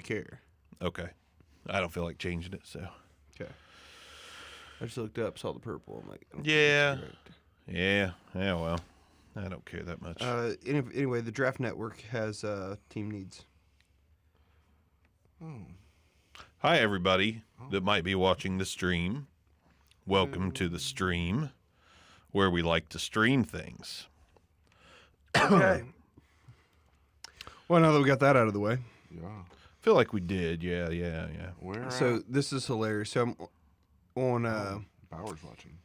care. Okay. I don't feel like changing it, so. Okay. I just looked up, saw the purple. I'm like, I don't think Yeah. that's correct. Yeah, well, I don't care that much. Anyway, the Draft Network has team needs. Hi, everybody that might be watching the stream. Welcome to the stream, where we like to stream things. Okay. Well, now that we got that out of the way. Yeah. I feel like we did, yeah. Where So this is hilarious. So I'm on Bauer's watching.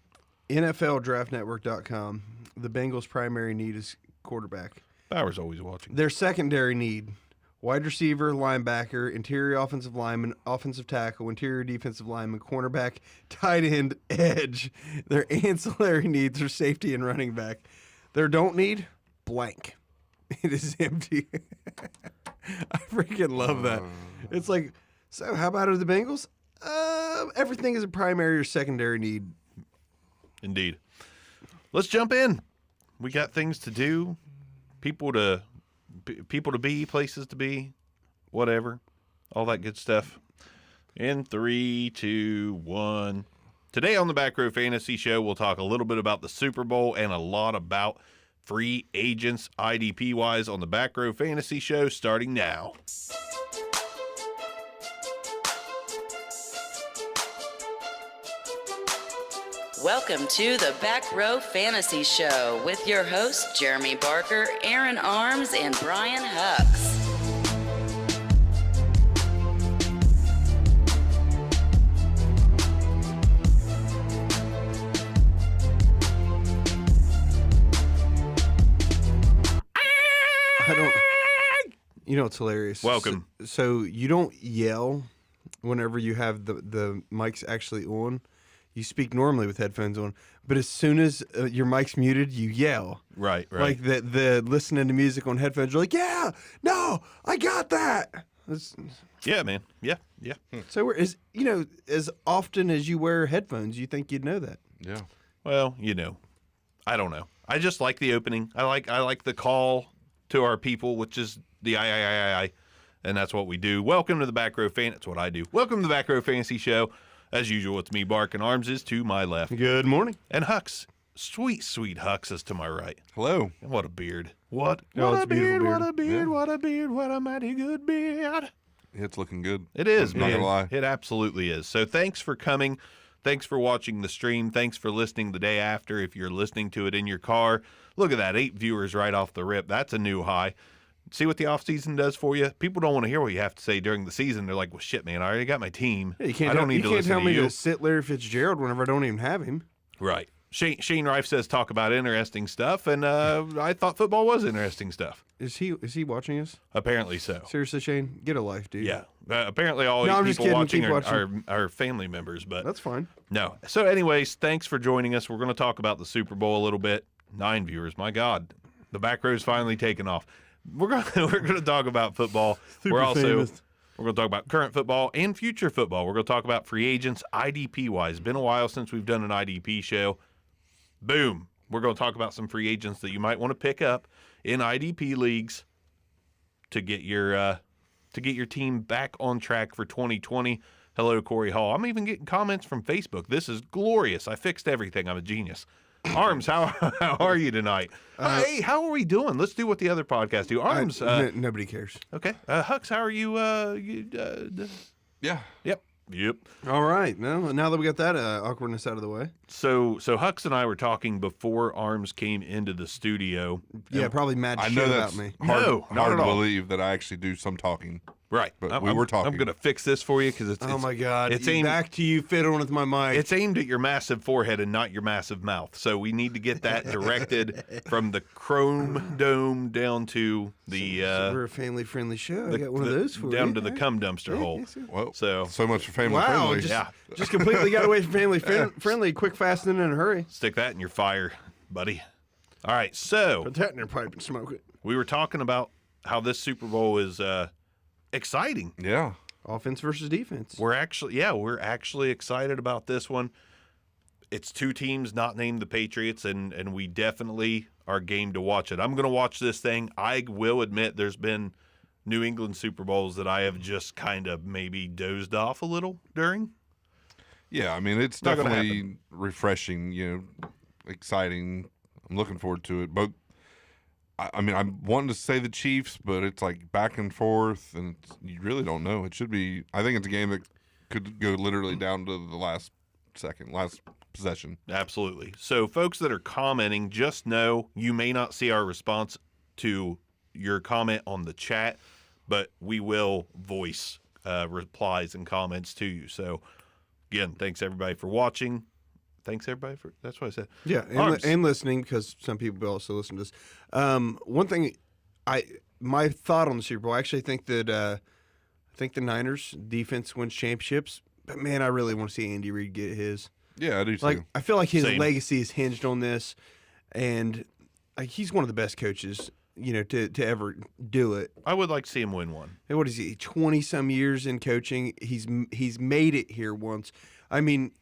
NFLDraftNetwork.com. The Bengals' primary need is quarterback. Bauer's always watching. Their secondary need, wide receiver, linebacker, interior offensive lineman, offensive tackle, interior defensive lineman, cornerback, tight end, edge. Their ancillary needs are safety and running back. Their don't need, blank. It is empty. I freaking love that. It's like, so how about the Bengals? Everything is a primary or secondary need. Indeed. Let's jump in. We got things to do, people to be, places to be, whatever, all that good stuff. In 3, 2, 1. Today on the Back Row Fantasy Show, we'll talk a little bit about the Super Bowl and a lot about free agents IDP-wise on the Back Row Fantasy Show starting now. Welcome to the Back Row Fantasy Show with your hosts, Jeremy Barker, Aaron Arms, and Brian Hucks. It's hilarious. Welcome. So you don't yell whenever you have the mics actually on. You speak normally with headphones on, but as soon as your mic's muted, you yell. Right. Like the listening to music on headphones, you're like, yeah, no, I got that. Yeah, man. Yeah. So as often as you wear headphones, you think you'd know that. Yeah. Well, I don't know. I just like the opening. I like the call to our people, which is the I, and that's what we do. Welcome to the Back Row Fan. That's what I do. Welcome to the Back Row Fantasy Show. As usual, it's me, Bark, and Arms is to my left. Good morning. And Hucks, sweet Hucks is to my right. Hello. And what a beard. What it's a a beautiful what a beard, Yeah. what a beard, what a mighty good beard. It's looking good. It is, I'm not man. gonna lie. It absolutely is. So thanks for coming. Thanks for watching the stream. Thanks for listening the day after if you're listening to it in your car. Look at that, 8 viewers right off the rip. That's a new high. See what the offseason does for you? People don't want to hear what you have to say during the season. They're like, well, shit, man, I already got my team. Yeah, you can't I don't need to listen tell to me you. to sit Larry Fitzgerald whenever I don't even have him. Right. Shane Rife says talk about interesting stuff, and I thought football was interesting stuff. Is he watching us? Apparently so. Seriously, Shane, get a life, dude. Yeah. Apparently all No, I'm you just people kidding. watching Keep are family members, but That's fine. no. So anyways, thanks for joining us. We're going to talk about the Super Bowl a little bit. 9 viewers. My God. The back row's finally taken off. We're going to talk about football. Super We're famous. going to talk about current football and future football. We're going to talk about free agents IDP wise. Been a while since we've done an IDP show. Boom. We're going to talk about some free agents that you might want to pick up in IDP leagues to get your team back on track for 2020. Hello, Corey Hall. I'm even getting comments from Facebook. This is glorious. I fixed everything. I'm a genius. Arms, how are you tonight? Hey, how are we doing? Let's do what the other podcasts do. Arms, Nobody cares. okay. Hux, how are you? Yeah. Yep. All right. Now that we got that awkwardness out of the way. So Hux and I were talking before Arms came into the studio. Yeah, probably mad I shit know about that's me. hard, No, not hard at to all. believe that I actually do some talking. Right. But I'm, we were talking. I'm going to fix this for you because it's Oh my God! It's aimed, Back to you fiddling with my mic. It's aimed at your massive forehead and not your massive mouth. So we need to get that directed from the chrome dome down to the We're a family-friendly show. I got one of those for down you. to the cum dumpster hole. yes, sir. Well, So so much for family Wow! friendly. Just, Yeah. just completely got away from family-friendly. Quick, fast, and in a hurry. stick that in your fire, buddy. All right. So Put that in your pipe and smoke it. we were talking about how this Super Bowl is exciting. Yeah. Offense versus defense. We're actually excited about this one. It's two teams not named the Patriots, and we definitely are game to watch it. I'm going to watch this thing. I will admit there's been New England Super Bowls that I have just kind of maybe dozed off a little during. Yeah, I mean, it's Not gonna definitely refreshing, exciting. I'm looking forward to it. But I mean, I'm wanting to say the Chiefs, but it's like back and forth, and you really don't know. It should be. I think it's a game that could go literally down to the last possession. Absolutely. So, folks that are commenting, just know you may not see our response to your comment on the chat, but we will voice replies and comments to you. So, again, thanks everybody for watching. Thanks everybody for, that's what I said. Yeah, and listening, because some people also listen to this. One thing, my thought on the Super Bowl, I actually think that I think the Niners defense wins championships, but man, I really want to see Andy Reid get his. Yeah, I do too. Like, I feel like his Same. legacy is hinged on this, and he's one of the best coaches, to ever do it. I would like to see him win one. And what is he? 20-some years in coaching. He's made it here once. I mean,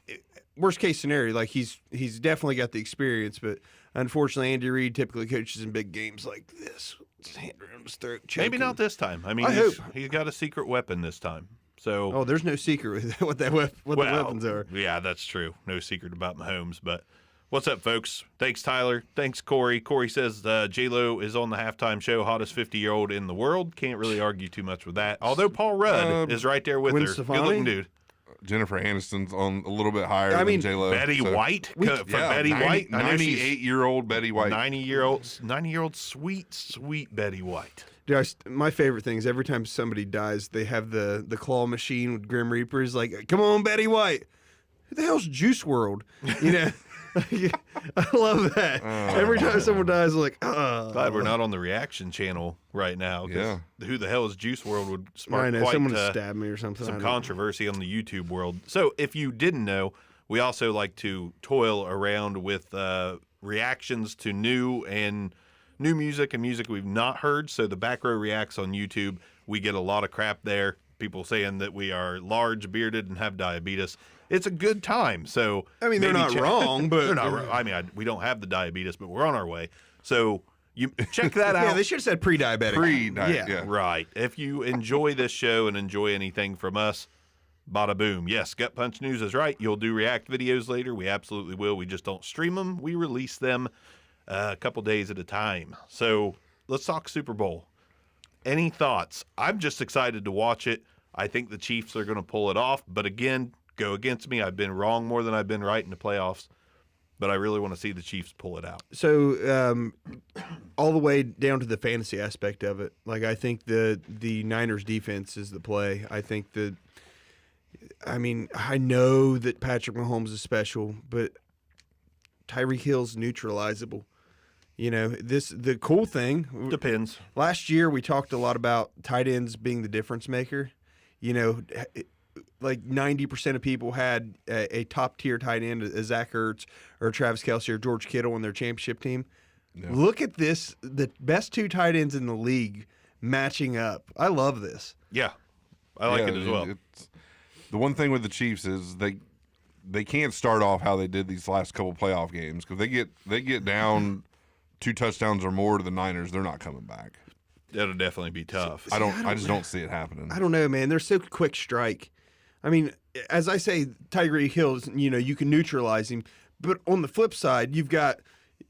worst case scenario, like he's definitely got the experience, but unfortunately, Andy Reid typically coaches in big games like this. His hand around his throat, Maybe choking. not this time. I mean, I he's hope. got a secret weapon this time. So, Oh, there's no secret with what the weapons are. Yeah, that's true. No secret about Mahomes. But what's up, folks? Thanks, Tyler. Thanks, Corey. Corey says J-Lo is on the halftime show, hottest 50-year-old in the world. Can't really argue too much with that. Although Paul Rudd is right there with Gwen her. Stefani? Good-looking dude. Jennifer Aniston's on a little bit higher I mean, than J-Lo. Betty White? For Betty White? I know she's 98-year-old Betty White. 90-year-old sweet Betty White. Dude, my favorite thing is every time somebody dies, they have the claw machine with Grim Reapers. Like, come on, Betty White. Who the hell's Juice World? I love that. Every time someone dies, I'm like, Glad we're not on the reaction channel right now. 'Cause Yeah. who the hell is Juice World would spark I know, quite someone stabbed me or something. I some don't- controversy on the YouTube world. So if you didn't know, we also like to toil around with reactions to new music and music we've not heard. So the Back Row Reacts on YouTube, we get a lot of crap there. People saying that we are large, bearded, and have diabetes. It's a good time. So I mean, they're maybe not wrong, but they're not wrong. I mean, we don't have the diabetes, but we're on our way. So you check that out. Yeah, they should have said pre-diabetic. Pre-diet, yeah. Right. If you enjoy this show and enjoy anything from us, bada boom. Yes, Gut Punch News is right. You'll do react videos later. We absolutely will. We just don't stream them. We release them a couple days at a time. So let's talk Super Bowl. Any thoughts? I'm just excited to watch it. I think the Chiefs are going to pull it off. But again, go against me. I've been wrong more than I've been right in the playoffs. But I really want to see the Chiefs pull it out. So all the way down to the fantasy aspect of it, like I think the Niners defense is the play. I think I know that Patrick Mahomes is special, but Tyreek Hill's neutralizable. The cool thing, Depends. last year we talked a lot about tight ends being the difference maker. Like 90% of people had a top-tier tight end, a Zach Ertz or Travis Kelce or George Kittle on their championship team. Yeah. Look at this, the best two tight ends in the league matching up. I love this. Yeah. I like it as well. The one thing with the Chiefs is they can't start off how they did these last couple playoff games, because they get down 2 touchdowns or more to the Niners, they're not coming back. That'll definitely be tough. I just don't see it happening. I don't know, man. They're so quick strike. I mean, as I say, Tyreek Hill, you can neutralize him. But on the flip side, you've got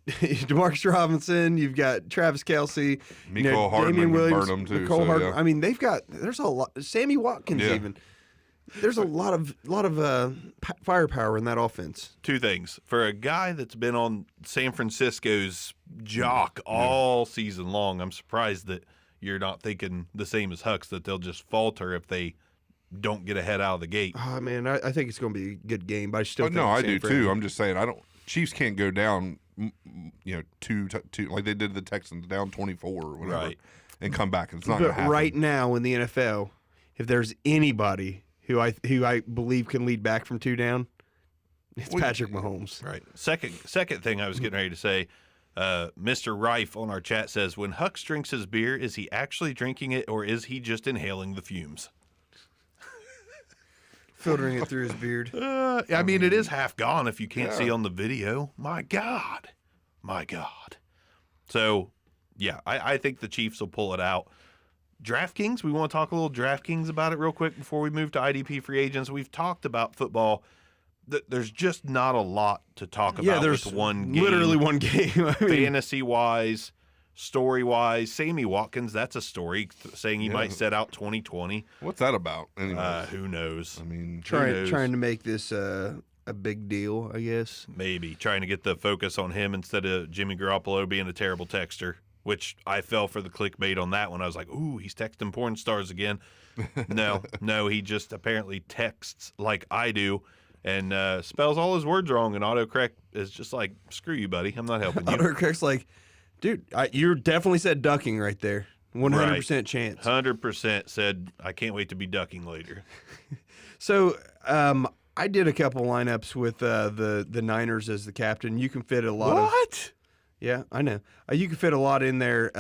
Demarcus Robinson, you've got Travis Kelce, Mecole Hardman Damian can Williams, burn 'em too, Mecole so, Hardman. yeah. I mean, there's a lot. Sammy Watkins Yeah. even. There's a lot of firepower in that offense. 2 things. For a guy that's been on San Francisco's jock all season long, I'm surprised that you're not thinking the same as Hux, that they'll just falter if they don't get ahead out of the gate. Oh, man, I think it's going to be a good game, but I still think No, I San do Fran- too. I'm just saying, Chiefs can't go down, 2 like they did the Texans, down 24 or whatever, Right. and come back. It's not going But to happen. right now in the NFL, if there's anybody who I believe can lead back from 2 down, it's Patrick Mahomes. Right. Second thing I was getting ready to say, Mr. Rife on our chat says, when Hux drinks his beer, is he actually drinking it or is he just inhaling the fumes? Filtering it through his beard. I mean, it is half gone if you can't see on the video. My God. So, yeah, I think the Chiefs will pull it out. DraftKings, we want to talk a little DraftKings about it real quick before we move to IDP free agents. We've talked about football. There's just not a lot to talk about there's with one game. literally one game. I mean, Fantasy-wise, story-wise. Sammy Watkins, that's a story saying he might set out 2020. What's that about? Anyway, Who knows? I mean, trying to make this a big deal, I guess. Maybe trying to get the focus on him instead of Jimmy Garoppolo being a terrible texter, which I fell for the clickbait on that one. I was like, ooh, he's texting porn stars again. No, he just apparently texts like I do and spells all his words wrong, and autocorrect is just like, screw you, buddy. I'm not helping you. Autocorrect's like, dude, you definitely said ducking right there. 100% chance. 100% said, I can't wait to be ducking later. So I did a couple lineups with the Niners as the captain. You can fit a lot of... What? Yeah, I know. You can fit a lot in there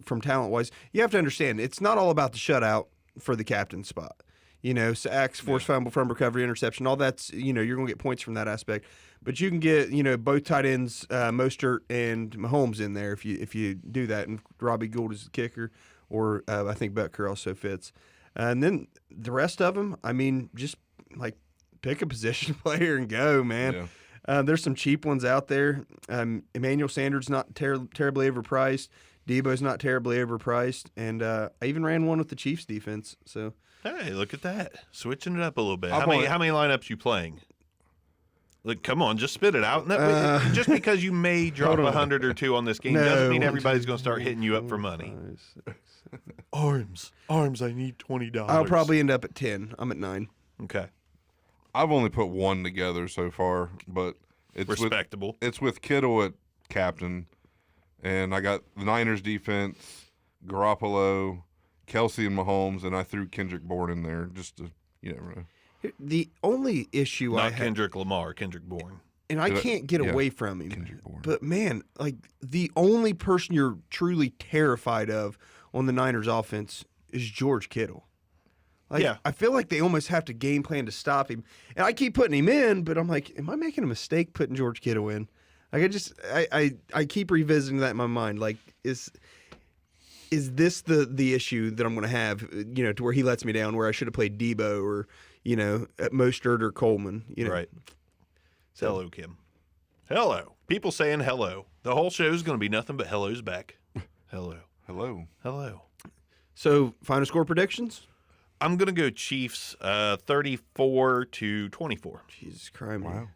from talent-wise. You have to understand, it's not all about the shutout for the captain spot. You know, sacks, forced fumble, recovery, interception, all that's, you're going to get points from that aspect. But you can get, both tight ends, Mostert and Mahomes in there if you do that. And Robbie Gould is the kicker, or I think Butker also fits. And then the rest of them, I mean, just like pick a position player and go, man. Yeah. There's some cheap ones out there. Emmanuel Sanders not terribly overpriced. Debo's not terribly overpriced. And I even ran one with the Chiefs defense. So Hey, look at that. Switching it up a little bit. I'll How many lineups you playing? Look, come on, just spit it out. Just because you may drop 100 or 2 on this game doesn't mean everybody's going to start hitting you up for money. Arms, I need $20. I'll probably end up at 10. I'm at 9. Okay. I've only put one together so far, but it's Respectable. It's with Kittle at captain, and I got the Niners defense, Garoppolo, Kelsey and Mahomes, and I threw Kendrick Bourne in there just to, you never know. The only issue I Not have, Kendrick Lamar, Kendrick Bourne. and I can't get yeah, away from him, Kendrick Bourne. but man, like the only person you're truly terrified of on the Niners offense is George Kittle. Like, Yeah. I feel like they almost have to game plan to stop him. And I keep putting him in, but I'm like, am I making a mistake putting George Kittle in? Like I keep revisiting that in my mind. Like, is this the issue that I'm going to have, to where he lets me down, where I should have played Debo or, at Mostert or Coleman, Right. Hello, Kim. Hello. People saying hello. The whole show is going to be nothing but hellos back. Hello. Hello. So, final score predictions? I'm going to go Chiefs 34-24. Jesus Christ. Wow.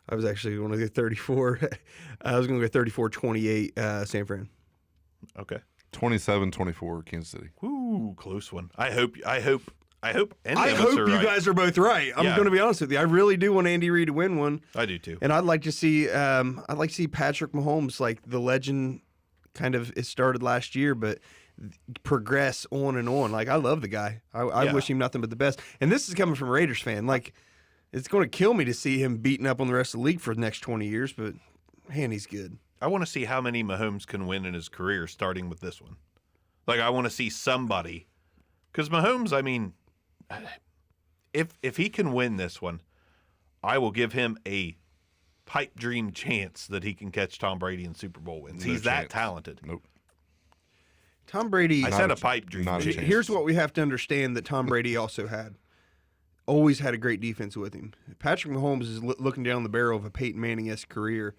I was actually going to go 34. I was going to go 34-28 San Fran. Okay. 27-24 Kansas City. Woo, close one. I hope any of I us hope are you right. guys are both right. I'm Yeah. going to be honest with you. I really do want Andy Reid to win one. I do too. And I'd like to see Patrick Mahomes, like the legend kind of it started last year, but progress on and on. Like, I love the guy. I Yeah. wish him nothing but the best. And this is coming from a Raiders fan. Like, it's going to kill me to see him beating up on the rest of the league for the next 20 years, but man, he's good. I want to see how many Mahomes can win in his career starting with this one. Like, I want to see somebody. Because Mahomes, I mean, if he can win this one, I will give him a pipe dream chance that he can catch Tom Brady in Super Bowl wins. No He's that chance. talented. Nope. Tom Brady. I said a pipe dream. not a chance. chance. Here's what we have to understand that Tom Brady also had. Always had a great defense with him. Patrick Mahomes is looking down the barrel of a Peyton Manning-esque career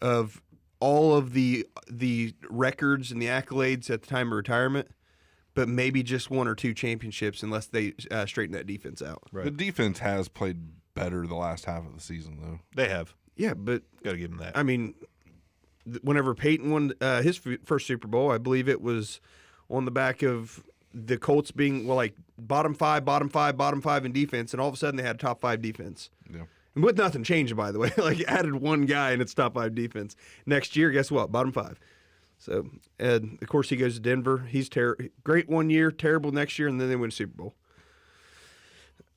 of all of the records and the accolades at the time of retirement, but maybe just 1 or 2 championships unless they straighten that defense out. Right. The defense has played better the last half of the season, though. They have. Yeah, but Got to give him that. I mean, whenever Peyton won his first Super Bowl, I believe it was on the back of the Colts being bottom five in defense, and all of a sudden they had a top 5 defense. Yeah. And with nothing changing, by the way, like added one guy and it's top 5 defense. Next year, guess what? Bottom 5. So, and of course, he goes to Denver. He's great one year, terrible next year, and then they win Super Bowl.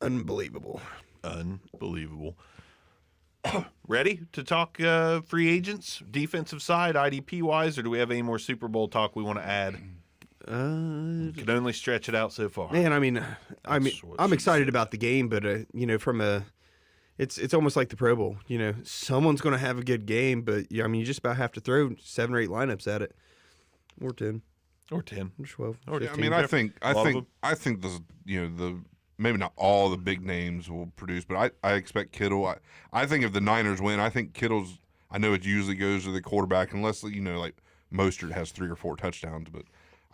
Unbelievable. Unbelievable. Ready to talk free agents, defensive side, IDP wise, or do we have any more Super Bowl talk we want to add? Can only stretch it out so far. Man, I mean, what I'm she excited about the game, but it's almost like the Pro Bowl. Someone's going to have a good game, but you just about have to throw 7 or 8 lineups at it. or 10 or 10 or 12. or Yeah, 15. I mean, A lot of them. I think this, the maybe not all the big names will produce, but I expect Kittle. I think if the Niners win, I think Kittle's. I know it usually goes to the quarterback unless like Mostert has 3 or 4 touchdowns, but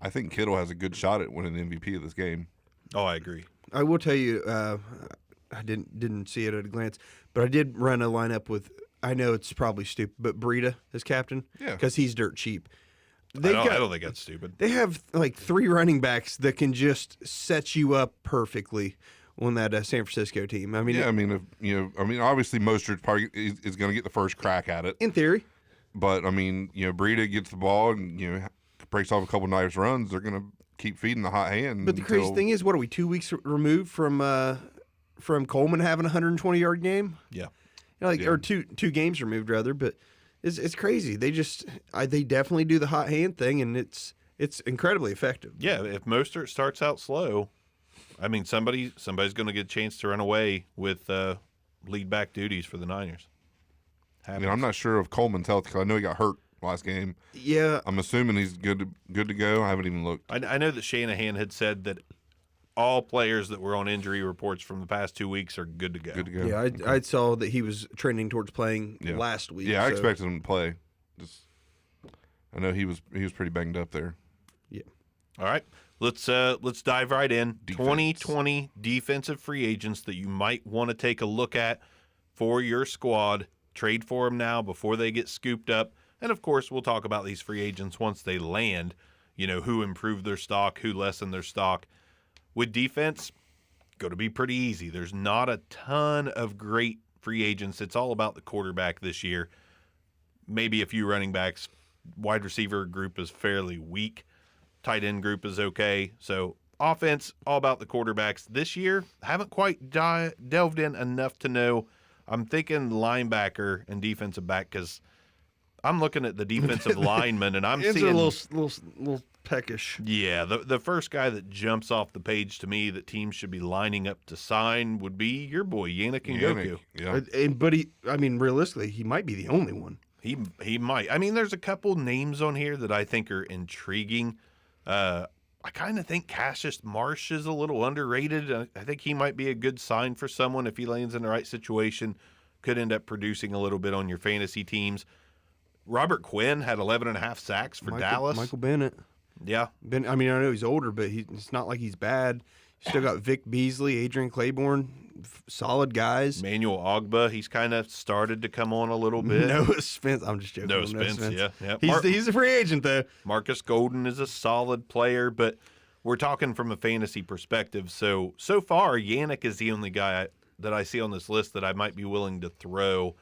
I think Kittle has a good shot at winning the MVP of this game. Oh, I agree. I will tell you, I didn't see it at a glance, but I did run a lineup with. I know it's probably stupid, but Breida as captain, Yeah. because he's dirt cheap. I They've don't, got- I don't think that's stupid. They have like 3 running backs that can just set you up perfectly on that San Francisco team. I mean, Yeah, I mean, obviously Mostert probably is going to get the first crack at it, in theory, but I mean, Breida gets the ball and breaks off a couple nice runs. They're going to keep feeding the hot hand. but the crazy thing is, what are we 2 weeks removed from Coleman having a 120-yard game? Yeah. Or two games removed rather, but it's crazy. They they definitely do the hot hand thing, and it's incredibly effective. Yeah, if Mostert starts out slow, I mean, somebody's going to get a chance to run away with lead back duties for the Niners. I mean, I'm not sure of Coleman's health because I know he got hurt last game. Yeah, I'm assuming he's good to go. I haven't even looked. I know that Shanahan had said that all players that were on injury reports from the past 2 weeks are good to go. Good to go. yeah. I saw that he was trending towards playing Yeah. last week. Yeah, I so- expected him to play. I know he was pretty banged up there. All right, let's dive right in. Defense. 2020 defensive free agents that you might want to take a look at for your squad. Trade for them now before they get scooped up, and of course, we'll talk about these free agents once they land. Who improved their stock, who lessened their stock. With defense, going to be pretty easy. There's not a ton of great free agents. It's all about the quarterback this year. Maybe a few running backs. Wide receiver group is fairly weak. Tight end group is okay. So offense, all about the quarterbacks. This year, haven't quite delved in enough to know. I'm thinking linebacker and defensive back because I'm looking at the defensive linemen and I'm It's seeing a little peckish. yeah, the first guy that jumps off the page to me that teams should be lining up to sign would be your boy Yannick Ngakoue. Yeah. But realistically, he might be the only one. He might. I mean, there's a couple names on here that I think are intriguing. I kind of think Cassius Marsh is a little underrated. I think he might be a good sign for someone if he lands in the right situation. Could end up producing a little bit on your fantasy teams. Robert Quinn had 11.5 sacks for Dallas. Michael Bennett. Yeah. I know he's older, but it's not like he's bad. You still got Vic Beasley, Adrian Claiborne, solid guys. Manuel Ogba, he's kind of started to come on a little bit. Noah Spence. I'm just joking. Noah Spence, yeah. He's a free agent though. Marcus Golden is a solid player, but we're talking from a fantasy perspective. So far, Yannick is the only guy that I see on this list that I might be willing to throw.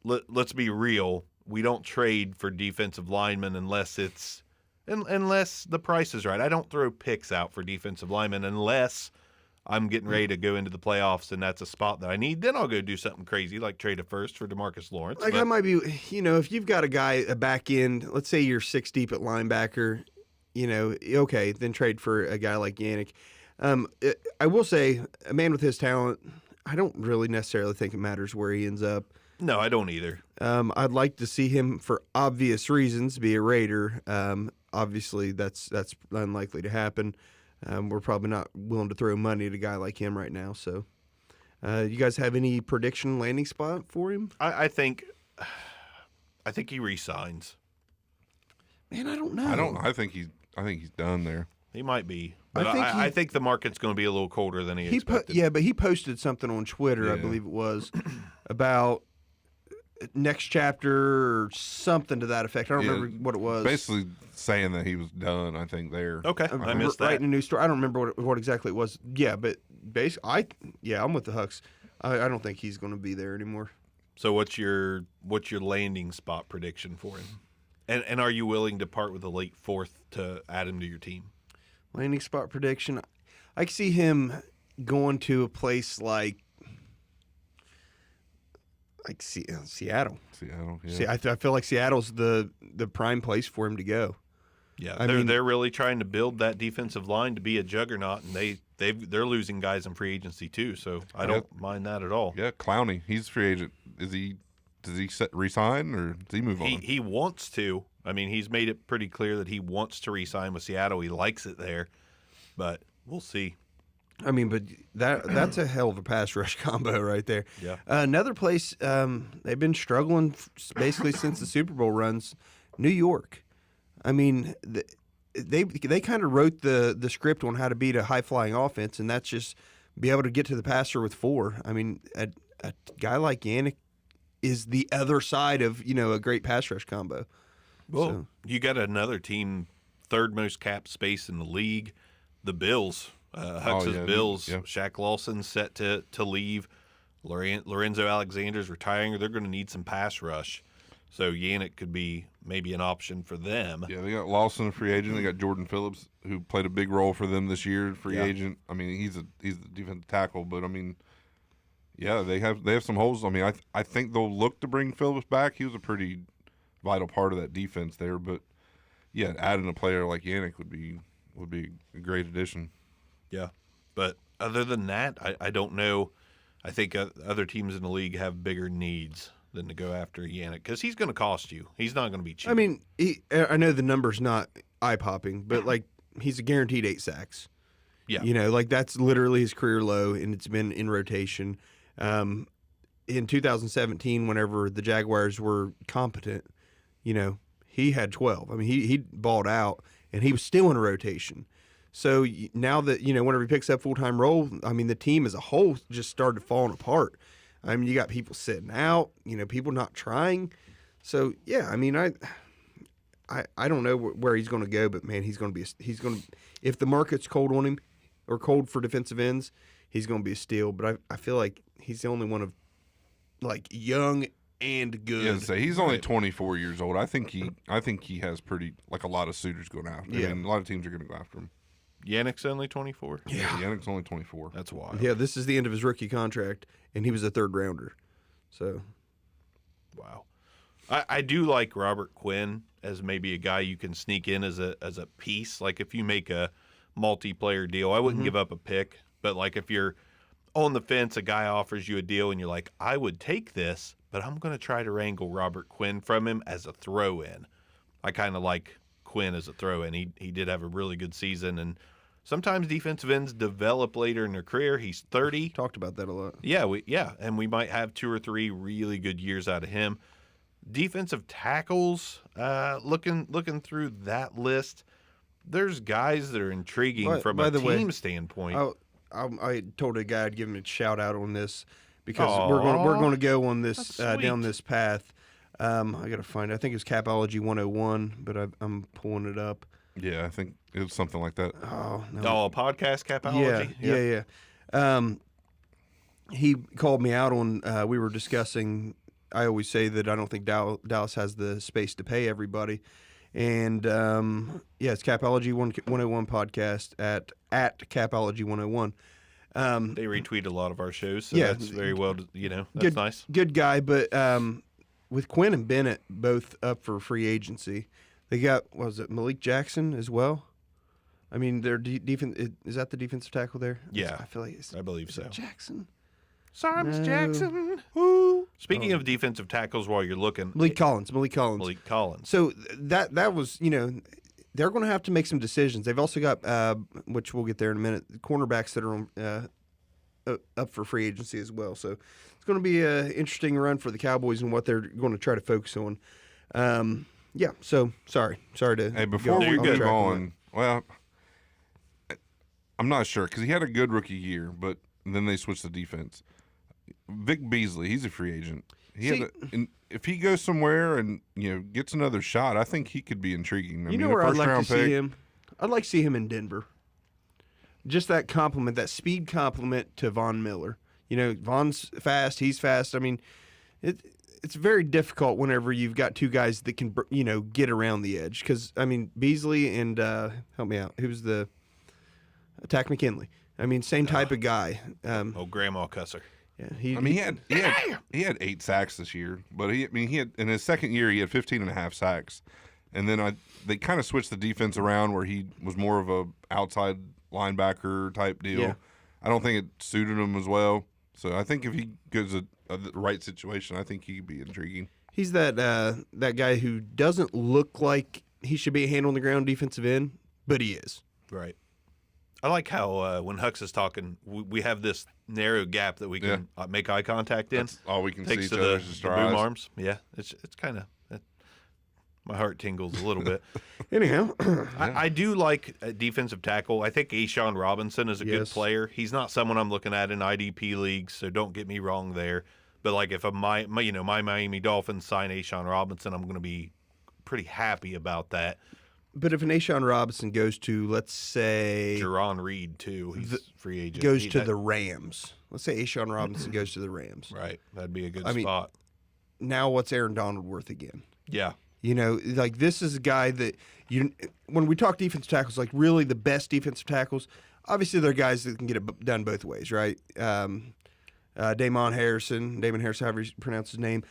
Let's be real. We don't trade for defensive linemen unless the price is right. I don't throw picks out for defensive linemen unless I'm getting ready to go into the playoffs and that's a spot that I need. Then I'll go do something crazy like trade a first for DeMarcus Lawrence. Like But- I might be, if you've got a back end, let's say you're 6 deep at linebacker, okay, then trade for a guy like Yannick. I will say, a man with his talent, I don't really necessarily think it matters where he ends up. No, I don't either. I'd like to see him, for obvious reasons, be a Raider. Obviously, that's unlikely to happen. We're probably not willing to throw money at a guy like him right now. So, you guys have any prediction landing spot for him? I think he resigns. Man, I don't know. I think he's done there. He might be. But I I think the market's going to be a little colder than he expected. But he posted something on Twitter, I Yeah. believe it was, about next chapter or something to that effect. I don't Yeah, remember what it was. Basically saying that he was done. I think there. Okay, I missed that. Writing a new story. I don't remember what exactly it was. Yeah, but basically, I'm with the Hucks. I don't think he's going to be there anymore. So what's your landing spot prediction for him? And are you willing to part with a late fourth to add him to your team? Landing spot prediction. I can see him going to a place like Seattle. Seattle. Yeah. See, I feel like Seattle's the prime place for him to go. Yeah, I mean- they're really trying to build that defensive line to be a juggernaut, and they're losing guys in free agency too. So I don't mind that at all. Yeah, Clowney. He's a free agent. Is he does he resign or does he move on? He wants to. I mean, he's made it pretty clear that he wants to re-sign with Seattle. He likes it there, but we'll see. I mean, but that's a hell of a pass rush combo right there. Yeah. Another place they've been struggling basically since the Super Bowl runs, New York. I mean, they kind of wrote the script on how to beat a high flying offense, and that's just be able to get to the passer with 4. I mean, a guy like Yannick is the other side of a great pass rush combo. Well, you got another team, third most cap space in the league, the Bills. Hux's Bills. yeah. Shaq Lawson's set to leave. Lorenzo Alexander's retiring. They're going to need some pass rush. So Yannick could be maybe an option for them. Yeah, they got Lawson, a free agent. They got Jordan Phillips, who played a big role for them this year, free agent. I mean, he's the defensive tackle, but I mean, yeah, they have some holes. I mean, I think they'll look to bring Phillips back. He was a pretty vital part of that defense there. But yeah, adding a player like Yannick would be a great addition. Yeah. But other than that, I don't know. I think other teams in the league have bigger needs than to go after Yannick because he's going to cost you. He's not going to be cheap. I mean, I know the number's not eye popping, but like he's a guaranteed 8 sacks. Yeah. Like that's literally his career low, and it's been in rotation. In 2017, whenever the Jaguars were competent, he had 12. I mean, he balled out, and he was still in a rotation. So now that, whenever he picks up full-time role, I mean, the team as a whole just started falling apart. I mean, you got people sitting out, people not trying. So, yeah, I mean, I don't know where he's going to go, but, man, if the market's cold on him or cold for defensive ends, he's going to be a steal. But I feel like he's the only one of, like, young and good. Yeah, so he's only 24 years old. I think he has pretty, like, a lot of suitors going after him. Yeah. I mean, a lot of teams are going to go after him. Yannick's only 24? Yeah, Yannick's only 24. That's wild. Yeah, this is the end of his rookie contract, and he was a third rounder. So, Wow. I do like Robert Quinn as maybe a guy you can sneak in as a piece. Like if you make a multiplayer deal, I wouldn't give up a pick. But like if you're on the fence, a guy offers you a deal and you're like, I would take this, but I'm going to try to wrangle Robert Quinn from him as a throw-in. I kind of like Quinn as a throw-in. He did have a really good season, and sometimes defensive ends develop later in their career. He's 30. talked about that a lot. Yeah, and we might have 2 or 3 really good years out of him. Defensive tackles, looking through that list, there's guys that are intriguing from a team standpoint. I told a guy I'd give him a shout out on this because we're going to go on this down this path. I got to find it. I think it's Capology 101, but I'm pulling it up. Yeah, I think it was something like that. Oh, no. A podcast Capology? Yeah. He called me out on, we were discussing, I always say that I don't think Dallas has the space to pay everybody. And, it's Capology 101 podcast at Capology 101. They retweet a lot of our shows, so Yeah. that's very well, that's good, nice. Good guy, but with Quinn and Bennett both up for free agency, they got, what was it, Malik Jackson as well? I mean, their defense, is that the defensive tackle there? Yeah. I feel like it's I believe so. Jackson. Simons No. Jackson. Woo. Speaking of defensive tackles while you're looking, Malik Collins. Malik Collins. So that was, they're going to have to make some decisions. They've also got, which we'll get there in a minute, cornerbacks that are on, up for free agency as well. So it's going to be an interesting run for the Cowboys and what they're going to try to focus on. So sorry to. Hey, before go we off move track on, well, I'm not sure because he had a good rookie year, but then they switched the defense. Vic Beasley, he's a free agent. And if he goes somewhere and gets another shot, I think he could be intriguing. I mean, where I'd first like to round see pick. him? I'd like to see him in Denver. Just that compliment, that speed compliment to Von Miller. Von's fast, he's fast. I mean, it's very difficult whenever you've got 2 guys that can get around the edge. Because I mean, Beasley and help me out. Who's the Tack McKinley? I mean, same type of guy. Grandma Cusser. Yeah, he had 8 sacks this year, but he had in his second year he had 15.5 sacks, and then they kind of switched the defense around where he was more of a outside linebacker type deal. Yeah. I don't think it suited him as well. So I think if he goes the right situation, I think he could be intriguing. He's that guy who doesn't look like he should be a hand on the ground defensive end, but he is. Right. I like how when Hux is talking, we have this narrow gap that we can make eye contact in. That's all we can see Thanks each to other the, is just the our boom eyes. arms. Yeah, it's kind of my heart tingles a little bit. Anyhow, I do like a defensive tackle. I think Ashawn Robinson is a good Yes. player. He's not someone I'm looking at in IDP leagues, so don't get me wrong there. But like if my Miami Dolphins sign Ashawn Robinson, I'm going to be pretty happy about that. but if an Ashawn Robinson goes to, let's say, Jerron Reed too, he's free agent. goes to the Rams. Let's say Ashawn Robinson goes to the Rams. right. That'd be a good I mean, spot. Now what's Aaron Donald worth again? Yeah. You know, like this is a guy that when we talk defensive tackles, like really the best defensive tackles, obviously they're guys that can get it done both ways, right? Damon Harrison, however you pronounce his name,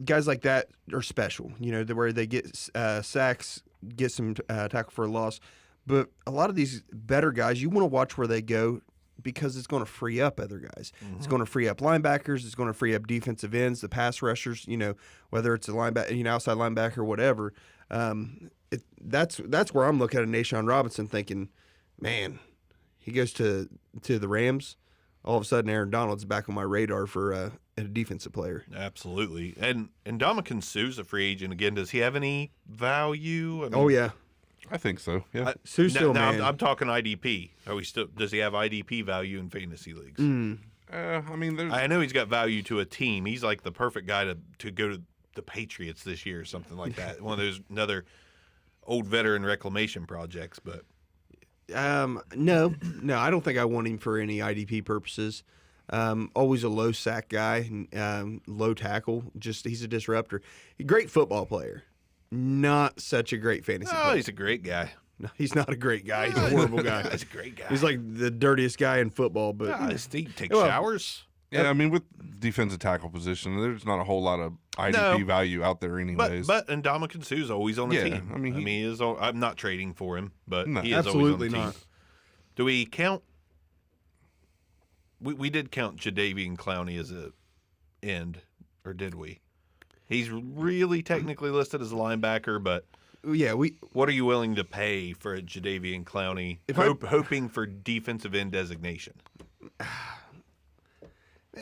guys like that are special. You know, where they get sacks, get some tackle for a loss. But a lot of these better guys, you want to watch where they go because it's going to free up other guys. It's going to free up linebackers. It's going to free up defensive ends, the pass rushers. You know, whether it's a linebacker, outside linebacker, whatever. That's where I'm looking at Ashawn Robinson, thinking, man, he goes to the Rams. All of a sudden, Aaron Donald's back on my radar for a defensive player. Absolutely. And Ndamukong Suh's a free agent again. Does he have any value? I mean, Oh yeah, I think so. Yeah. Sue's still now man. I'm talking IDP. Are we still? Does he have IDP value in fantasy leagues? I mean, there's I know he's got value to a team. He's like the perfect guy to go to the Patriots this year or something like that. One of those another old veteran reclamation projects. But No, I don't think I want him for any IDP purposes. Always a low sack guy, low tackle. Just he's a disruptor. Great football player, not such a great fantasy oh, player. he's a great guy. No, he's not a great guy. He's a horrible guy. He's a great guy. He's like the dirtiest guy in football. But He takes Well, showers. yeah. I mean, with defensive tackle position, there's not a whole lot of IDP No. value out there, anyways. But Ndamukong Suh's always on the Yeah, team. I mean, he is. I'm not trading for him, but No. he is Absolutely always on the not. team. Do we count? We did count Jadeveon Clowney as a end, or did we? He's really technically listed as a linebacker, but yeah, what are you willing to pay for a Jadeveon Clowney, hoping for defensive end designation?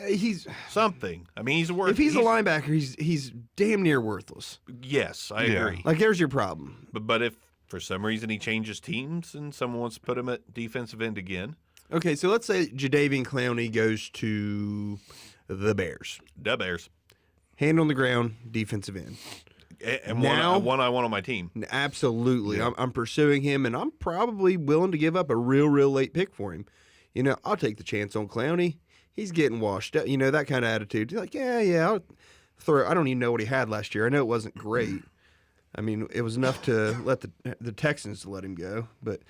he's Something. I mean, he's worth. if he's a linebacker, he's damn near worthless. Yes, I Yeah. agree. Like there's your problem. But if for some reason he changes teams and someone wants to put him at defensive end again, Okay, so let's say Jadeveon Clowney goes to the Bears. the Bears. Hand on the ground, defensive end. And Now- one I want on my team. Absolutely. I'm pursuing him, and I'm probably willing to give up a real late pick for him. You know, I'll take the chance on Clowney. He's getting washed up. You know, that kind of attitude. You're like, yeah, I'll throw. I don't even know what he had last year. I know it wasn't great. I mean, it was enough to let the Texans let him go. But,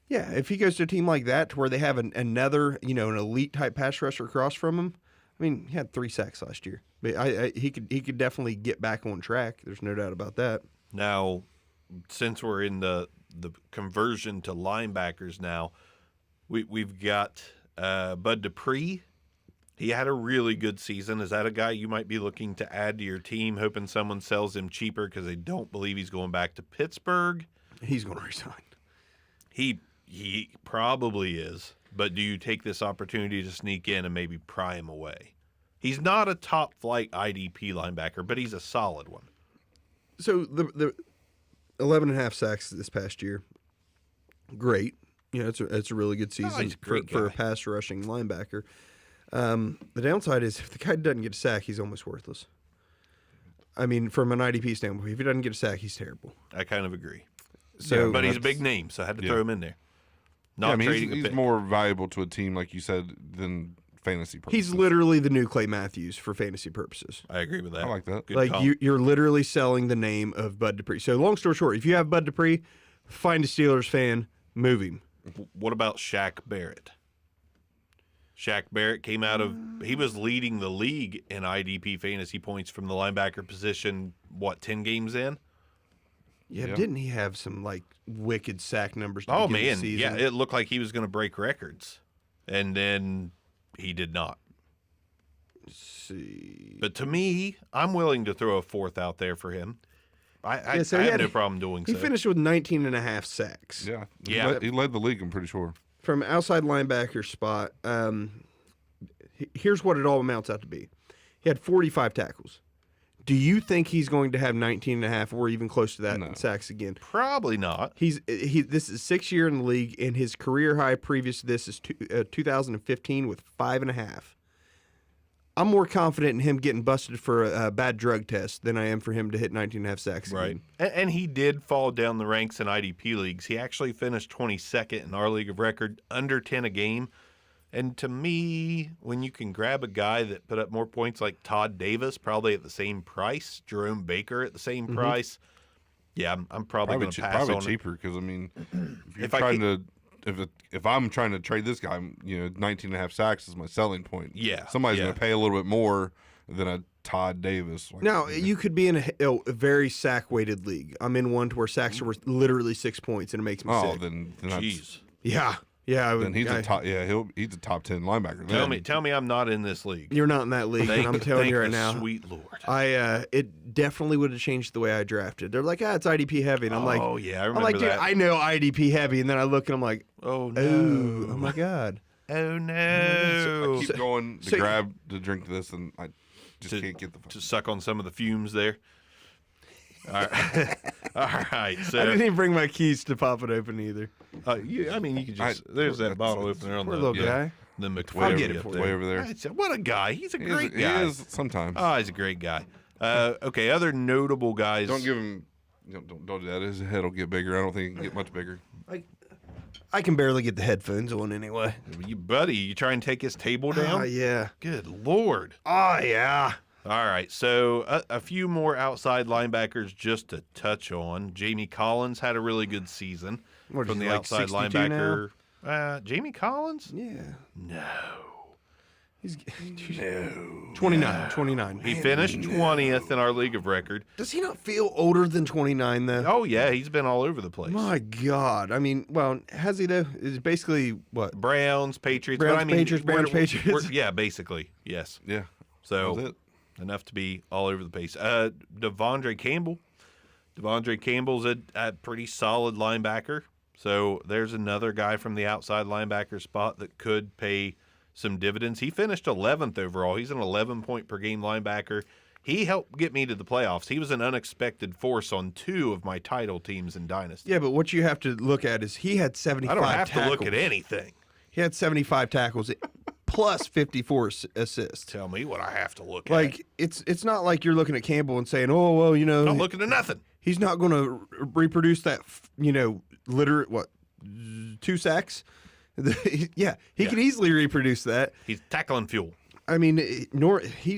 yeah, if he goes to a team like that to where they have another, an elite-type pass rusher across from him, I mean, he had 3 sacks last year. But he could definitely get back on track. There's no doubt about that. Now, since we're in the conversion to linebackers now, we've got Bud Dupree. He had a really good season. Is that a guy you might be looking to add to your team, hoping someone sells him cheaper because they don't believe he's going back to Pittsburgh? He's going to resign. He probably is. But do you take this opportunity to sneak in and maybe pry him away? He's not a top flight IDP linebacker, but he's a solid one. So the 11.5 sacks this past year, great. You know, it's a really good season he's a great for a guy. pass rushing linebacker. The downside is if the guy doesn't get a sack, he's almost worthless. I mean, from an IDP standpoint, if he doesn't get a sack, he's terrible. I kind of agree. So, But he's a big name, so I had to throw him in there. Not Yeah, I mean, trading he's a pick. more valuable to a team, like you said, than fantasy purposes. he's literally the new Clay Matthews for fantasy purposes. I agree with that. I like that. Good Like call. you're literally selling the name of Bud Dupree. So long story short, if you have Bud Dupree, find a Steelers fan, move him. What about Shaq Barrett? Shaq Barrett came out of he was leading the league in IDP fantasy points from the linebacker position, 10 games in? Yeah, Yeah. didn't he have some like wicked sack numbers? To Oh begin the man, season? yeah, it looked like he was going to break records. And then he did not. see. But to me, I'm willing to throw a fourth out there for him. I Yeah, so I he have had- no problem doing He so. finished with 19 and a half sacks. Yeah. Yeah. He led the league, I'm pretty sure. From outside linebacker spot, here's what it all amounts out to be. He had 45 tackles. Do you think he's going to have 19 and a half or even close to that No. sacks again? Probably not. This is 6th year in the league, and his career high previous to this is 2015 with 5.5. I'm more confident in him getting busted for a bad drug test than I am for him to hit 19 and a half sacks. Right. again. And he did fall down the ranks in IDP leagues. He actually finished 22nd in our league of record, under 10 a game. And to me, when you can grab a guy that put up more points like Todd Davis, probably at the same price, Jerome Baker at the same price, yeah, I'm probably going to pass Probably on it. cheaper because, I mean, if you're If I trying to. If I'm trying to trade this guy, 19 and a half sacks is my selling point. Yeah, Somebody's yeah. going to pay a little bit more than a Todd Davis. Like, Now, you could be in a very sack-weighted league. I'm in one to where sacks are worth literally 6 points, and it makes me oh, sick. then that's, Jeez. Yeah. I would, then he's a top. Yeah, he's a top 10 linebacker. Tell me I'm not in this league. You're not in that league, and I'm telling you right the now. sweet Lord. It definitely would have changed the way I drafted. They're like, it's IDP heavy, and I'm like, Oh, yeah, I I'm remember like, dude, that. I know IDP heavy, and then I look and I'm like, Oh, no. oh my god. Oh, no. I keep going to so- grab to drink this, and I just To- can't get the. To suck on some of the fumes there. All right. All right. I So, didn't even bring my keys to pop it open either. you could just, there's that bottle opener on Poor the, little guy. the Way McFlurry I'll get it up for there. you. Way over there. I said, what a guy. He's a He great is, guy. He is sometimes. Oh, he's a great guy. Okay, other notable guys. Don't give him. Don't do that. His head will get bigger. I don't think he can get much bigger. I can barely get the headphones on anyway. You, buddy, you try and take his table down? Oh yeah. Good Lord. Oh yeah. All right, so a few more outside linebackers just to touch on. Jamie Collins had a really good season What, from is the he like outside 62 linebacker. Jamie Collins? Yeah. No. He's 29. He finished 20th in our league of record. Does he not feel older than 29 though? Oh, yeah, he's been all over the place. My God. I mean, well, has he though? Is basically what? Browns, Patriots. Browns, but I mean, Patriots, Browns, Patriots. yeah, basically, yes. Yeah. So That's it. enough to be all over the place. Devondre Campbell. Devondre Campbell's a pretty solid linebacker. So there's another guy from the outside linebacker spot that could pay some dividends. He finished 11th overall. He's an 11-point per game linebacker. He helped get me to the playoffs. He was an unexpected force on 2 of my title teams in Dynasty. Yeah, but what you have to look at is he had 75 I don't have tackles. to look at anything. He had 75 tackles plus 54 assists. Tell me what I have to look at. Like it's not like you're looking at Campbell and saying, "Oh, well, you know, Not looking at nothing. he's not going to reproduce that, literate 2 sacks." Yeah, he can easily reproduce that. He's tackling fuel. I mean,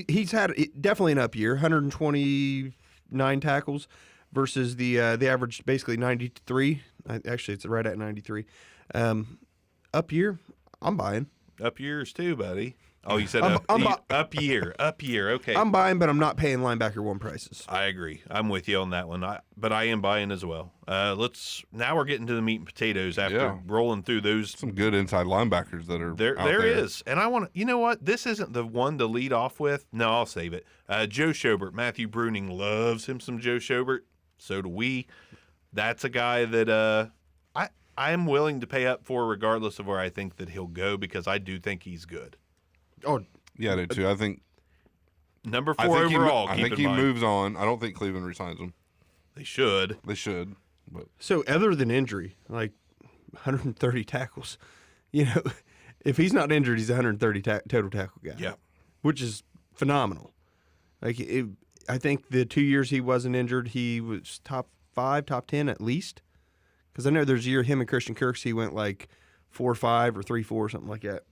he's had definitely an up year, 129 tackles versus the average basically 93. Actually, it's right at 93. Up year, I'm buying. Up years too, buddy. Oh, you said I'm up year. Okay. I'm buying, but I'm not paying linebacker 1 prices. I agree. I'm with you on that one. But I am buying as well. Now we're getting to the meat and potatoes after Yeah. rolling through those. Some good inside linebackers that are There out there. is. And I want to, you know what? This isn't the one to lead off with. No, I'll save it. Joe Schobert. Matthew Bruning loves him some Joe Schobert. So do we. That's a guy that I'm willing to pay up for regardless of where I think that he'll go because I do think he's good. Oh, Yeah, I do too. I think. Number 4 I think overall. I keep think in he mind. moves on. I don't think Cleveland resigns him. They should. They should, but so other than injury, like 130 tackles, if he's not injured, he's 130 total tackle guy. Yeah. which is phenomenal. Like I think the 2 years he wasn't injured, he was top 5, top 10 at least. Because I know there's a year him and Christian Kirksey went like 4-5 or 3-4, something like that.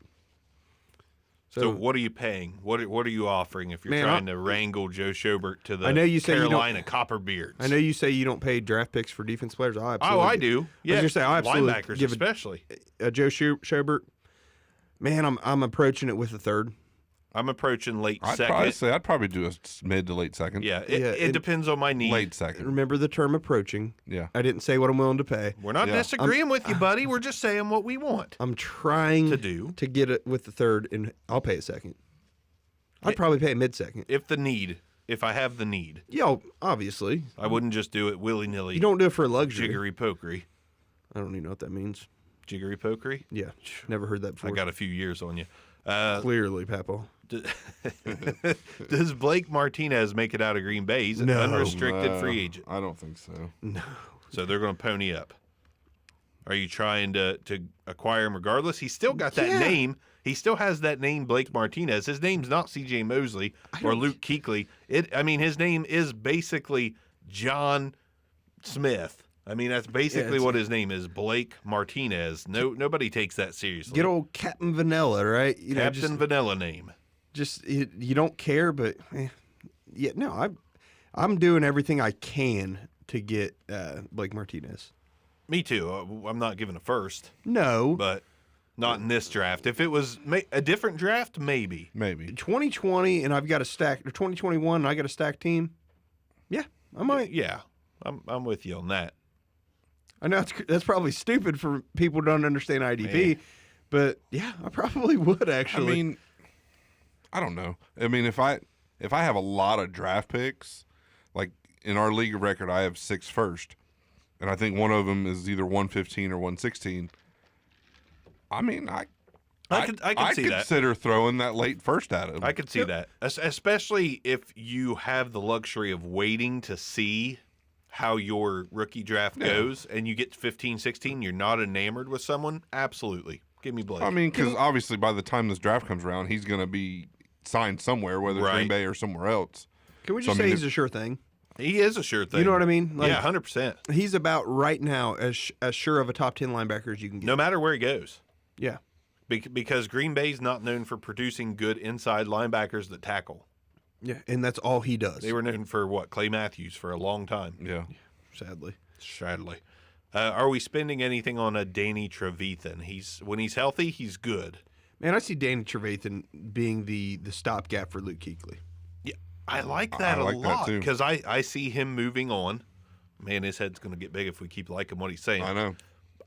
So what are you paying? What are you offering if you're Man, trying to wrangle Joe Schobert to the I know you say you don't- Carolina Copperbeards? I know you say you don't pay draft picks for defense players. Oh, I do. Yeah, I was gonna say, I absolutely linebackers give especially. Joe Schobert. Man, I'm approaching it with a third. I'm approaching late I'd second. probably say I'd probably do a mid to late second. Yeah, Yeah, it depends on my need. Late second. Remember the term approaching. Yeah. I didn't say what I'm willing to pay. We're not Yeah. disagreeing with you, buddy. We're just saying what we want. I'm trying To do. to get it with the third, and I'll pay a second. I'd probably pay mid-second. If I have the need. Yeah, obviously. I wouldn't just do it willy-nilly. You don't do it for luxury. Jiggery pokery. I don't even know what that means. Jiggery pokery? Yeah, never heard that before. I got a few years on you. Clearly, Papo. Does Blake Martinez make it out of Green Bay? He's an No. unrestricted free agent. I don't think so. No. So they're going to pony up. Are you trying to acquire him regardless? He's still got that Yeah. name. He still has that name, Blake Martinez. His name's not C.J. Mosley or Luke Kuechly. His name is basically John Smith. I mean, that's basically what his name is, Blake Martinez. Nobody takes that seriously. Get old Captain Vanilla, right? You know, Captain Vanilla name. just you don't care, but yeah, no, I'm doing everything I can to get Blake Martinez. Me too. I'm not giving a first, No, but not in this draft. If it was a different draft, maybe. Maybe. 2020, and I've got a stack. Or 2021, and I got a stacked team. Yeah, I might. Yeah, I'm with you on that. I know that's probably stupid for people who don't understand IDP, Man. but yeah, I probably would I actually. mean, I don't know. I mean, if I have a lot of draft picks, like in our league of record, I have 6 first, and I think one of them is either 115 or 116. I mean, I could see that. consider throwing that late first at him. I could see that, especially if you have the luxury of waiting to see how your rookie draft goes, and you get to 15, 16, you're not enamored with someone. Absolutely, give me Blake. I mean, because obviously by the time this draft comes around, he's going to be signed somewhere, whether it's Right. Green Bay or somewhere else. Can we so, just I mean, say he's a sure thing? he is a sure thing. You know what I mean? Like, yeah, 100%. He's about right now as sure of a top 10 linebacker as you can get. No matter where he goes. Yeah. Because Green Bay's not known for producing good inside linebackers that tackle. Yeah, and that's all he does. They were known for Clay Matthews for a long time. Yeah. sadly. Sadly. Are we spending anything on a Danny Trevathan? When he's healthy, he's good. Man, I see Danny Trevathan being the stopgap for Luke Kuechly. Yeah, I like that I like a that lot too. because I see him moving on. Man, his head's going to get big if we keep liking what he's saying. I know.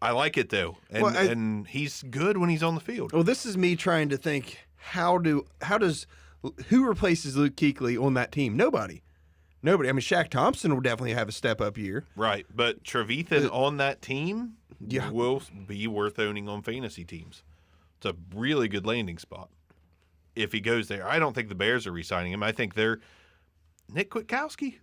I like it though, and Well, and he's good when he's on the field. Well, this is me trying to think who replaces Luke Kuechly on that team? Nobody. I mean, Shaq Thompson will definitely have a step up year. Right, but Trevathan on that team Yeah. will be worth owning on fantasy teams. It's a really good landing spot if he goes there. I don't think the Bears are re-signing him. I think they're Nick Kwiatkowski.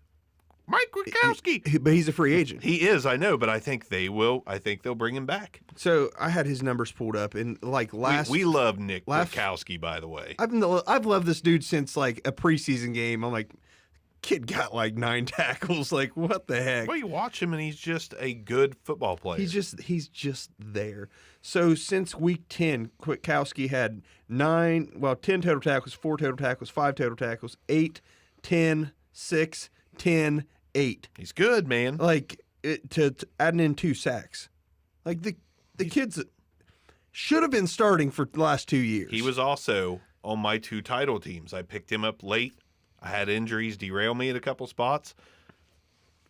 Mike Kwiatkowski. But he's a free agent. He is, I know, but I think they will. I think they'll bring him back. So I had his numbers pulled up, and like last, We love Nick last- Kwiatkowski, by the way. I've loved this dude since like a preseason game. I'm like, kid got like 9 tackles. Like, what the heck? Well, you watch him, and he's just a good football player. He's just there. So since week 10, Kwiatkowski had 10 total tackles, 4 total tackles, 5 total tackles, 8, 10, 6, 10, 8. He's good, man. Like to adding in 2 sacks. Like the kids should have been starting for the last 2 years. He was also on my 2 title teams. I picked him up late. I had injuries derail me at a couple spots.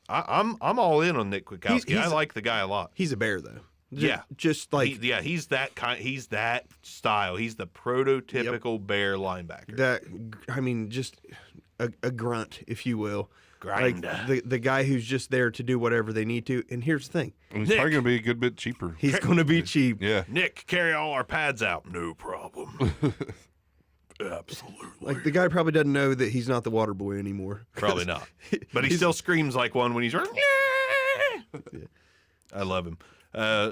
I'm all in on Nick Kwiatkowski. I like the guy a lot. He's a bear though. Yeah. Just like He's that kind. He's that style. He's the prototypical Bear linebacker. that. I mean, just a grunt, if you will. Grinder. Like the guy who's just there to do whatever they need to. And here's the thing: And he's Nick. probably going to be a good bit cheaper. he's going to be cheap. Yeah. Nick, carry all our pads out. No problem. Absolutely. Like the guy probably doesn't know that he's not the water boy anymore. Probably not. But he still screams like one when he's running. I love him.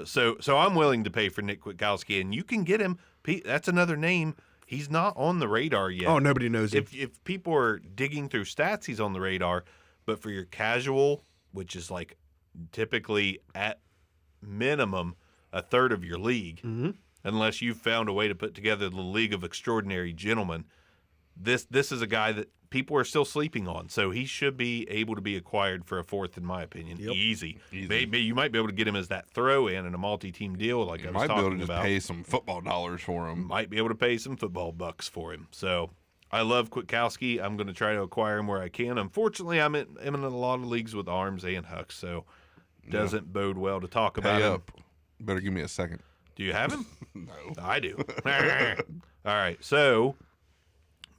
So I'm willing to pay for Nick Kwiatkowski, and you can get him. That's another name. He's not on the radar yet. Oh, nobody knows him. If people are digging through stats, he's on the radar. But for your casual, which is like typically at minimum a third of your league, unless you've found a way to put together the League of Extraordinary Gentlemen, this is a guy that people are still sleeping on. So he should be able to be acquired for a 4th, in my opinion. Easy. Maybe you might be able to get him as that throw-in in a multi-team deal like I was Might be able to talking just about. pay some football dollars for him. Might be able to pay some football bucks for him. So I love Kwiatkowski. I'm going to try to acquire him where I can. Unfortunately, I'm in a lot of leagues with Arms and Hucks, so doesn't bode well to talk about Pay him. up. Better give me a second. Do you have him? No. I do. All right. So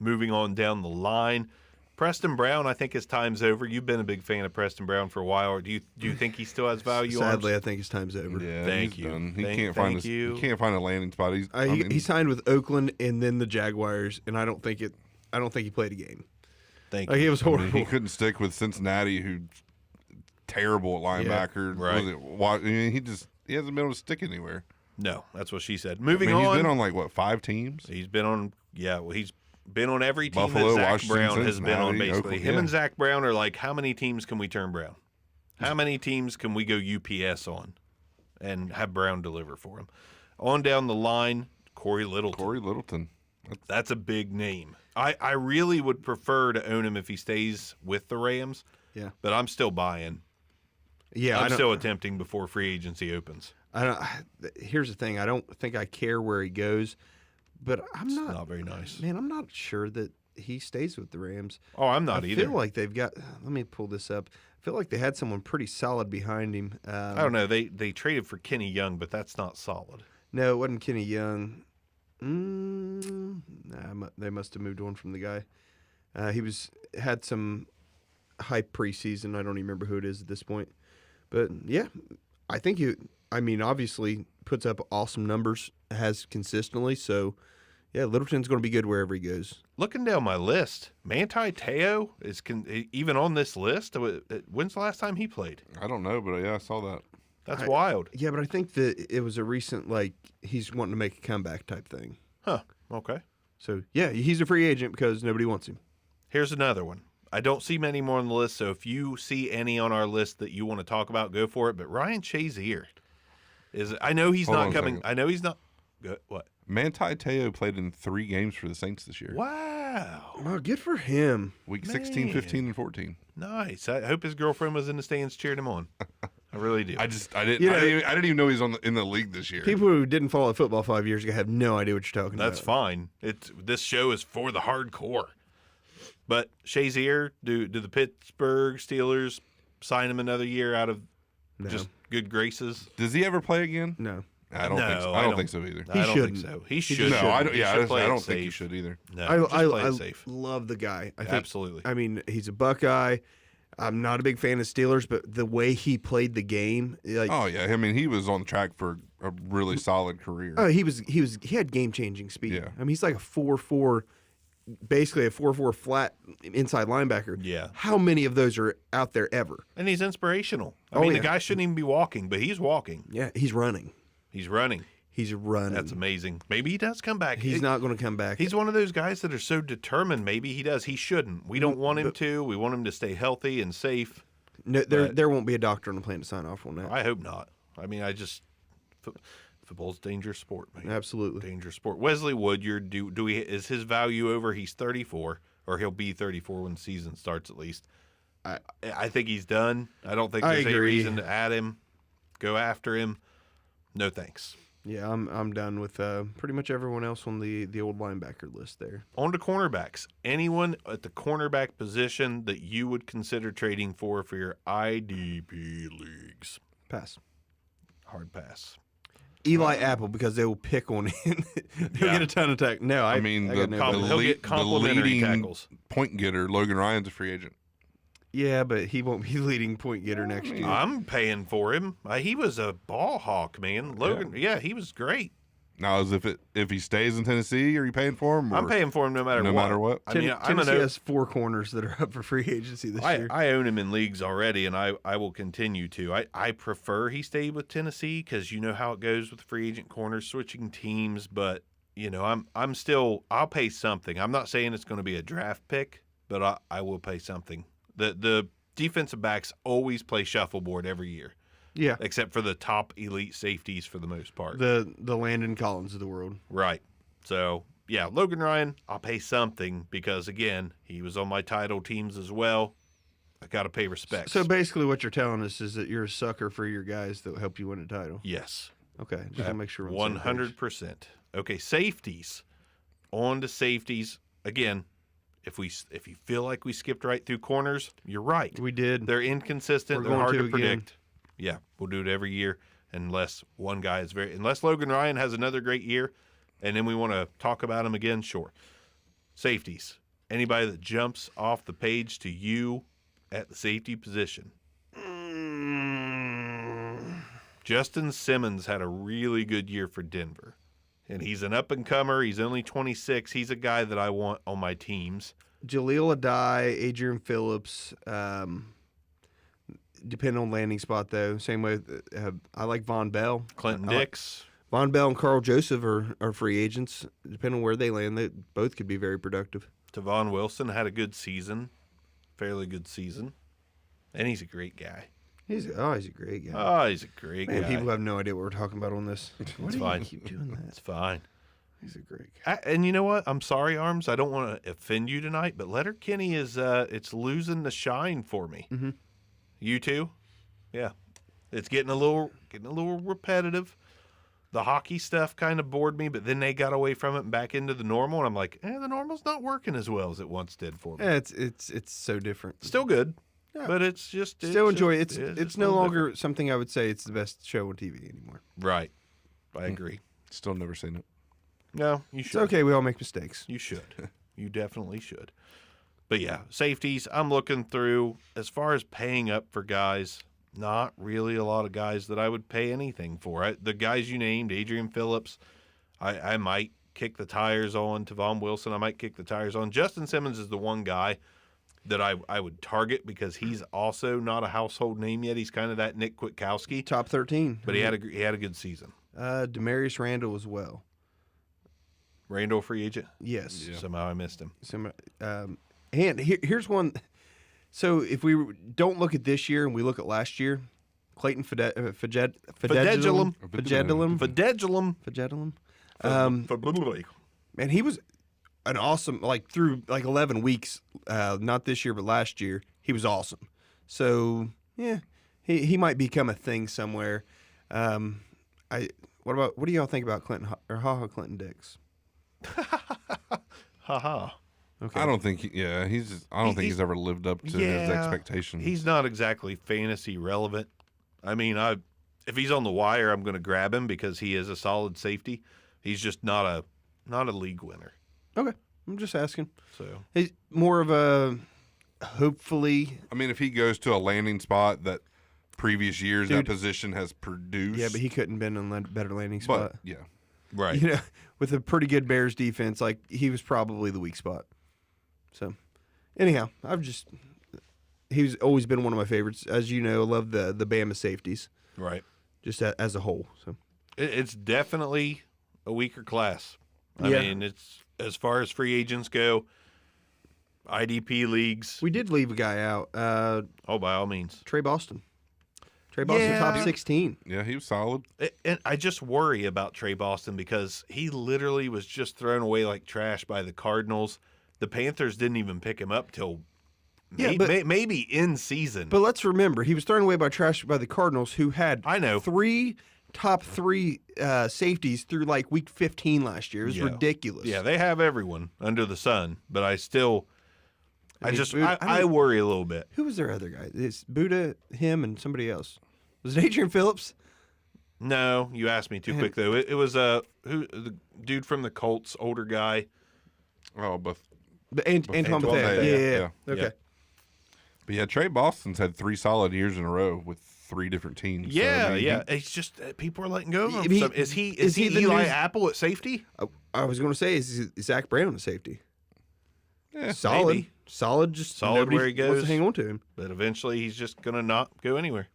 Moving on down the line, Preston Brown, I think his time's over. You've been a big fan of Preston Brown for a while. Or do you think he still has value? Sadly, I think his time's over. Yeah, Thank he's you. done. He Thank- can't thank find you. he can't find a landing spot. He signed with Oakland and then the Jaguars, and I don't think he played a game. Thank Like, you. it was I mean, horrible. he couldn't stick with Cincinnati, who's terrible at linebacker. right. I mean, he hasn't been able to stick anywhere. No, that's what she said. I Moving mean, he's on. been on like what 5 teams? He's been on, he's been on every team Buffalo, that Zach Washington, Brown has been on, Cincinnati, basically. Oakland, Him yeah. and Zach Brown are like, how many teams can we turn Brown? How many teams can we go UPS on and have Brown deliver for him? On down the line, Corey Littleton. Corey Littleton. That's a big name. I really would prefer to own him if he stays with the Rams, Yeah, but I'm still buying. yeah. I'm still attempting before free agency opens. I don't. Here's the thing. I don't think I care where he goes, but I'm It's not. not very nice. Man, I'm not sure that he stays with the Rams. Oh, I'm not I either. feel like they've got. Let me pull this up. I feel like they had someone pretty solid behind him. I don't know. They traded for Kenny Young, but that's not solid. No, it wasn't Kenny Young. They must have moved on from the guy. He had some hype preseason. I don't even remember who it is at this point. But yeah, I think obviously puts up awesome numbers, has consistently. So yeah, Littleton's going to be good wherever he goes. Looking down my list, Manti Te'o is even on this list. When's the last time he played? I don't know, but yeah, I saw that. That's wild. Yeah, but I think that it was a recent, like, he's wanting to make a comeback type thing. Huh. Okay. So yeah, he's a free agent because nobody wants him. Here's another one. I don't see many more on the list, so if you see any on our list that you want to talk about, go for it. But Ryan Shazier I know he's Hold on not a coming. second. I know he's not. What? Manti Te'o played in 3 games for the Saints this year. Wow. Well, good for him. Week 16, Man. 15, and 14. Nice. I hope his girlfriend was in the stands cheering him on. I really do. I didn't You know- I didn't even know he was in the league this year. People who didn't follow football 5 years ago have no idea what you're talking That's about. fine. This show is for the hardcore. But Shazier, do the Pittsburgh Steelers sign him another year out of No. just good graces? Does he ever play again? No. I don't think so. No, I I don't don't- think so either. I don't shouldn't. think so. He just should. No, I shouldn't. don't. He Yeah, should I play it don't think he safe. should either. No, I just play it safe. love the guy. I think, Absolutely. I mean, he's a Buckeye. I'm not a big fan of Steelers, but the way he played the game, like, Oh yeah, I mean he was on track for a really solid career. he had game changing speed. Yeah. I mean, he's like a 4.4, basically a 4.4 flat inside linebacker. Yeah. How many of those are out there ever? And he's inspirational. I Oh, mean, yeah. the guy shouldn't even be walking, but he's walking. Yeah, he's running. He's running. He's running. That's amazing. Maybe he does come back. He's not going to come back. He's one of those guys that are so determined. Maybe he does. He shouldn't. We don't want him to. We want him to stay healthy and safe. No, there but- there won't be a doctor on the plane to sign off on that. I hope not. I mean, football's a dangerous sport, man. Absolutely. Dangerous sport. Wesley Woodyard, is his value over? He's 34, or he'll be 34 when the season starts at least. I think he's done. I don't think I there's any agree. reason to add him, go after him. No thanks. Yeah, I'm done with pretty much everyone else on the old linebacker list there. On to cornerbacks. Anyone at the cornerback position that you would consider trading for your IDP leagues? Pass. Hard pass. Eli Apple, because they will pick on him. They'll Yeah. get a ton of tackles. No, I mean, got no compliment- belief. he'll get complimentary leading tackles. point getter Logan Ryan's a free agent. Yeah, but he won't be leading point getter next year. I'm paying for him. He was a ball hawk, man. Logan, yeah, he was great. Now, as if he stays in Tennessee, are you paying for him? Or I'm paying for him no matter what. I mean, I'm Tennessee an has 4 corners that are up for free agency this year. I own him in leagues already, and I will continue to. I prefer he stayed with Tennessee because you know how it goes with free agent corners, switching teams. But you know, I'm still. I'll pay something. I'm not saying it's going to be a draft pick, but I will pay something. The defensive backs always play shuffleboard every year, Yeah, except for the top elite safeties for the most part. the Landon Collins of the world. Right. So, yeah, Logan Ryan, I'll pay something because, again, he was on my title teams as well. I got to pay respect. So basically, what you're telling us is that you're a sucker for your guys that will help you win a title. yes, Okay, just want to make sure we're on the same page. 100%. Okay, safeties. On to safeties. Again, if you feel like we skipped right through corners, you're right. We did. They're inconsistent. We're They're hard going to to again. predict. Yeah, we'll do it every year unless one guy is unless Logan Ryan has another great year, and then we want to talk about him again. Sure. Safeties. Anybody that jumps off the page to you at the safety position. Justin Simmons had a really good year for Denver. And he's an up-and-comer. He's only 26. He's a guy that I want on my teams. Jaleel Adai, Adrian Phillips, depending on landing spot, though. Same way, I like Von Bell. Clinton I like- Dix. Von Bell and Carl Joseph are free agents. Depending on where they land, they both could be very productive. Tavon Wilson had a good season. Fairly good season. And he's a great guy. He's a great guy. Oh, he's a great Man, guy. people have no idea what we're talking about on this. Why do fine. you keep doing that? It's fine. He's a great guy. And you know what? I'm sorry, Arms. I don't want to offend you tonight, but Letterkenny is it's losing the shine for me. Mm-hmm. You too? Yeah. It's getting a little repetitive. The hockey stuff kind of bored me, but then they got away from it and back into the normal, and I'm like, the normal's not working as well as it once did for me. Yeah, it's so different. Still good, Yeah. but it's just Still enjoy it. just- It's just a no little longer something I would say it's the best show on TV anymore. different. Right. I agree. Still never seen it. No, you It's should. okay. We all make mistakes. You should. You definitely should. But yeah, safeties, I'm looking through. As far as paying up for guys, not really a lot of guys that I would pay anything for. The guys you named, Adrian Phillips, I might kick the tires on. Tavon Wilson, I might kick the tires on. Justin Simmons is the one guy that I would target because he's also not a household name yet. He's kind of that Nick Kwiatkowski, Top 13. but he had a good season. Demarius Randall as well. Randall free agent. Yes. Somehow I missed him. And here's one. So if we don't look at this year and we look at last year, Clayton Fedegulum. Fedegulum. Man, he was an awesome, through 11 weeks, not this year, but last year, he was awesome. So, yeah, he might become a thing somewhere. What do y'all think about Clinton Dix? Haha. Okay. I don't think. I don't think he's ever lived up to his expectations. He's not exactly fantasy relevant. I mean, if he's on the wire, I'm going to grab him because he is a solid safety. He's just not a league winner. Okay. I'm just asking. So He's more of a, hopefully. I mean, if he goes to a landing spot that previous years that Dude. position has produced. Yeah, but he couldn't been in a better landing spot. But yeah, right. You know, with a pretty good Bears defense, he was probably the weak spot. So, anyhow, he's always been one of my favorites. As you know, I love the Bama safeties, Right. just as a whole. So, It's definitely a weaker class. I Yeah. mean, it's as far as free agents go, IDP leagues. we did leave a guy out, Oh, by all means. Trey Boston. Trey Boston, Yeah. top 16. yeah, he was solid. And I just worry about Trey Boston because he literally was just thrown away like trash by the Cardinals. The Panthers didn't even pick him up till Yeah, but- maybe in season. But let's remember, he was thrown away by the Cardinals, who had I know. top three safeties through week 15 last year. It was Yeah. ridiculous. Yeah, they have everyone under the sun, but I mean, I worry a little bit. Who was their other guy? It's Buddha, him, and somebody else. Was it Adrian Phillips? No, you asked me too quick though. It was the dude from the Colts, older guy. Oh, but Antoine Bethea, Bethea. yeah. Okay. Yeah. But yeah, Trey Boston's had 3 solid years in a row with 3 different teams. So, Yeah, I mean, yeah. It's just people are letting go of him. He- Is he is he the Eli new- Apple at safety? I was going to say, is Zach Brown a safety? Yeah, Solid. maybe. Solid, just Solid nobody where he wants goes. to hang on to him. But eventually he's just gonna not go anywhere.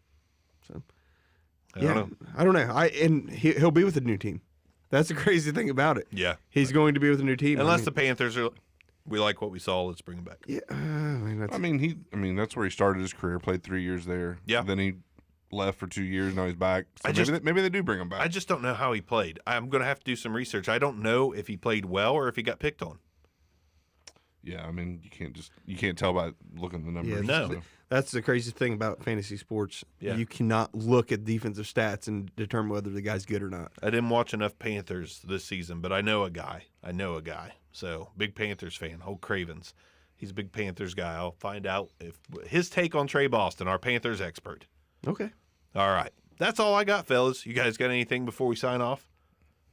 So, I don't know. I don't know. And he'll be with a new team. That's the crazy thing about it. Yeah. He's going to be with a new team. Unless the Panthers are we like what we saw, let's bring him back. Yeah, that's, I mean, that's where he started his career. Played 3 years there. Yeah. Then he left for 2 years. Now he's back. So I just- maybe they do bring him back. I just don't know how he played. I'm gonna have to do some research. I don't know if he played well or if he got picked on. Yeah, I mean, you can't tell by looking at the numbers. no. so. that's the crazy thing about fantasy sports. Yeah. You cannot look at defensive stats and determine whether the guy's good or not. I didn't watch enough Panthers this season, but I know a guy. So big Panthers fan. Old Cravens. He's a big Panthers guy. I'll find out if his take on Trey Boston, our Panthers expert. Okay. All right. That's all I got, fellas. You guys got anything before we sign off?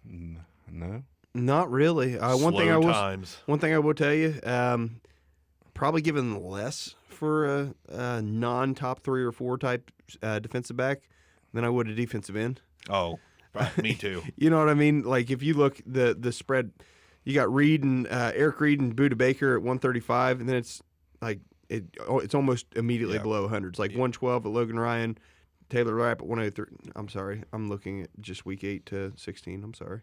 No. Not really. Slow times. One thing I will tell you, probably given less for a non-top 3 or 4 type defensive back than I would a defensive end. Oh, right, me too. You know what I mean? Like if you look the spread, you got Reed and Eric Reed and Budda Baker at 135, and then it's like it's almost immediately below hundreds, like 112 at Logan Ryan, Taylor Rapp at 103. I'm sorry, I'm looking at just week 8 to 16. I'm sorry.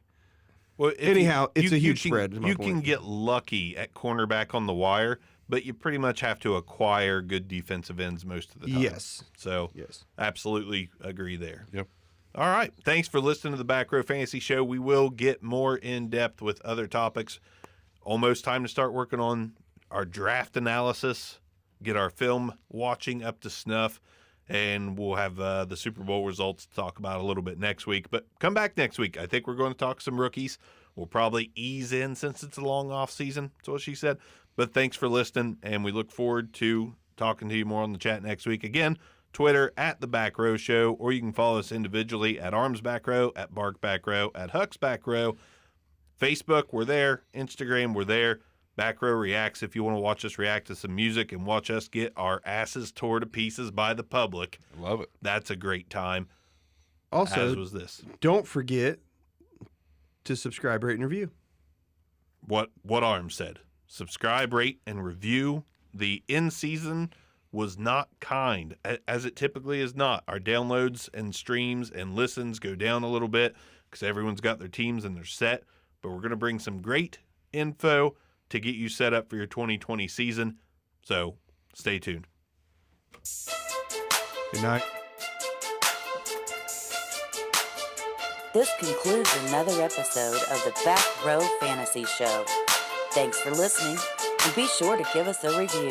Well, Anyhow, it's a huge spread. Is my You point. can get lucky at cornerback on the wire, but you pretty much have to acquire good defensive ends most of the time. Yes. So, Yes. absolutely agree there. Yep. All right. Thanks for listening to the Back Row Fantasy Show. We will get more in depth with other topics. Almost time to start working on our draft analysis, get our film watching up to snuff, and we'll have the Super Bowl results to talk about a little bit next week. But come back next week. I think we're going to talk some rookies. We'll probably ease in since it's a long off season. That's what she said. But thanks for listening, and we look forward to talking to you more on the chat next week. Again, Twitter at The Back Row Show, or you can follow us individually at Arms Back Row, at Bark Back Row, at Hucks Back Row. Facebook, we're there. Instagram, we're there. Back Row Reacts if you want to watch us react to some music and watch us get our asses tore to pieces by the public. Love it. That's a great time, Also, as was this. don't forget to subscribe, rate, and review. What Arms said. Subscribe, rate, and review. The in-season was not kind, as it typically is not. Our downloads and streams and listens go down a little bit because everyone's got their teams and they're set. But we're going to bring some great info to get you set up for your 2020 season. So stay tuned. Good night. This concludes another episode of the Back Row Fantasy Show. Thanks for listening, and be sure to give us a review.